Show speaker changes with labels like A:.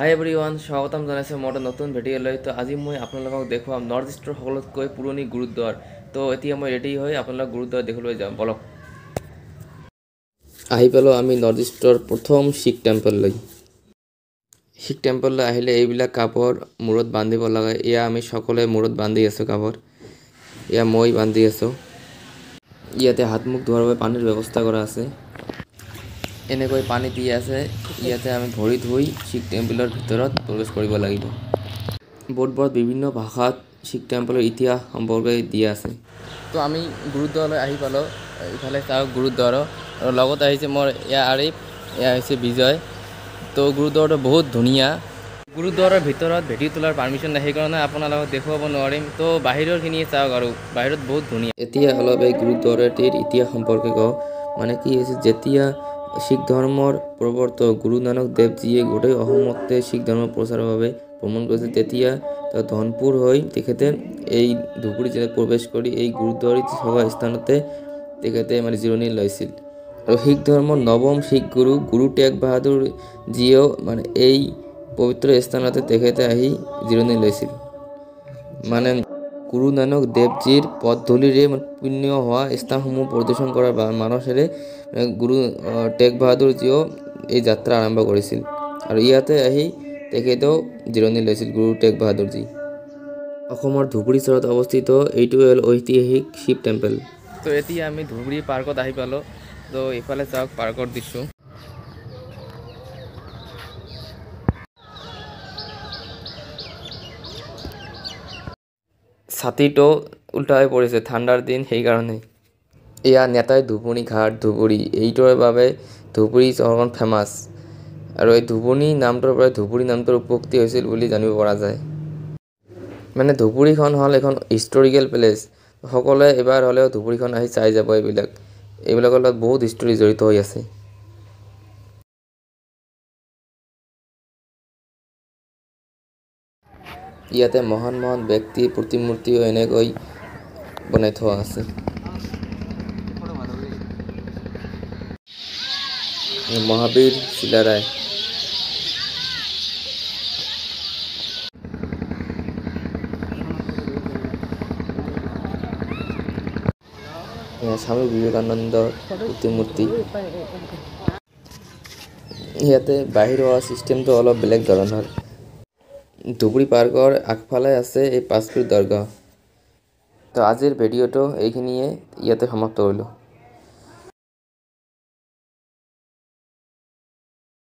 A: হাই everyone, স্বাগতম জনাইছোঁ মোৰ এটা নতুন ভিডিঅ'লৈ। তো আজি মই আপোনালোকক দেখুৱাম নৰ্থ ইষ্টৰ সকলোতকৈ পুৰণি গুৰুদ্বাৰ। তো এতিয়া মই ৰেডি হৈ আপোনালোক গুৰুদ্বাৰ দেখিবলৈ যাম, বলক। আহি পালোঁ আমি নৰ্থ ইষ্টৰ প্ৰথম শিখ টেম্পললৈ। শিখ টেম্পললৈ আহিলে এইবিলাক কাপোৰ মূৰত বান্ধিব লাগে। এয়া আমি সকলোৱে মূৰত বান্ধি আছোঁ কাপোৰ। এয়া মই বান্ধি আছোঁ। ইয়াতে হাত মুখ ধোৱাৰ বাবে পানীৰ ব্যৱস্থা কৰা আছে। এনেকৈ পানী দি আছে। ইয়াতে আমি ভৰি ধুই শিখ টেম্পলৰ ভিতৰত প্ৰৱেশ কৰিব লাগিব। বোৰ্ডবোৰত বিভিন্ন ভাষাত শিখ টেম্পলৰ ইতিহাস সম্পৰ্কে দিয়া আছে। তো আমি গুৰুদ্বাৰলৈ আহি পালোঁ। ইফালে চাওক গুৰুদ্বাৰ, আৰু লগত আহিছে মোৰ এয়া আৰিফ, এয়া হৈছে বিজয়। তো গুৰুদ্বাৰটো বহুত ধুনীয়া। গুৰুদ্বাৰৰ ভিতৰত ভিডিঅ' তোলাৰ পাৰ্মিশ্যন নাই, সেইকাৰণে আপোনালোকক দেখুৱাব নোৱাৰিম। তো বাহিৰৰখিনিয়ে চাওক, আৰু বাহিৰত বহুত ধুনীয়া। এতিয়া অলপ এই গুৰুদ্বাৰটিৰ ইতিহাস সম্পৰ্কে কওঁ। মানে কি হৈছে, যেতিয়া শিখ ধৰ্মৰ প্ৰৱৰ্তক গুৰু নানক দেৱজীয়ে গোটেই অসমতে শিখ ধৰ্মৰ প্ৰচাৰৰ বাবে ভ্ৰমণ কৰিছিল, তেতিয়া ধনপুৰ হৈ তেখেতে এই ধুবুৰী জিলাত প্ৰৱেশ কৰি এই গুৰুদ্বাৰত থকা স্থানতে তেখেতে জিৰণি লৈছিল। আৰু শিখ ধৰ্মৰ নৱম শিখ গুৰু টেগ বাহাদুৰ জীয়েও এই পবিত্ৰ স্থানতে তেখেতে আহি জিৰণি লৈছিল। গুৰু নানক দেৱজীৰ পদধূলিৰে পুণ্য হোৱা স্থানসমূহ পৰিদৰ্শন কৰাৰ মানসেৰে গুৰু টেগ বাহাদুৰ জীয়েও এই যাত্ৰা আৰম্ভ কৰিছিল, আৰু ইয়াতে আহি তেখেতেও জিৰণি লৈছিল গুৰু টেগ বাহাদুৰ জী। অসমৰ ধুবুৰী চহৰত অৱস্থিত এইটো হ'ল ঐতিহাসিক শিৱ টেম্পল। তো এতিয়া আমি ধুবুৰী পাৰ্কত আহি পালোঁ। তো ইফালে চাওক পাৰ্কৰ দৃশ্য। ছাতিটো উল্টা হৈ পৰিছে, ঠাণ্ডাৰ দিন সেইকাৰণে। এয়া নেতাই ধুবুৰী ঘাট ধুবুৰী, এইটোৰ বাবে ধুবুৰী চহৰখন ফেমাছ। আৰু এই ধুবুৰী নামটোৰ পৰা ধুবুৰী নামটোৰ উৎপত্তি হৈছিল বুলি জানিব পৰা যায়। ধুবুৰীখন হ'ল এখন হিষ্টৰিকেল প্লেচ। সকলোৱে এবাৰ হ'লেও ধুবুৰীখন আহি চাই যাব। এইবিলাকৰ লগত বহুত হিষ্টৰী জড়িত হৈ আছে। ইয়াতে মহান মহান ব্যক্তিৰ প্ৰতিমূৰ্তিও এনেকৈ বনাই থোৱা আছে। মহাবীৰ চিলাৰায়, স্বামী বিবেকানন্দৰ প্ৰতিমূৰ্তি। ইয়াতে বাহিৰ হোৱা চিষ্টেমটো অলপ বেলেগ ধৰণৰ। ধুবুৰী পাৰ্কৰ আগফালে আছে এই 5 ফিট দৰগাহ। তো আজিৰ ভিডিঅ'টো এইখিনিয়ে, ইয়াতে সমাপ্ত কৰিলোঁ।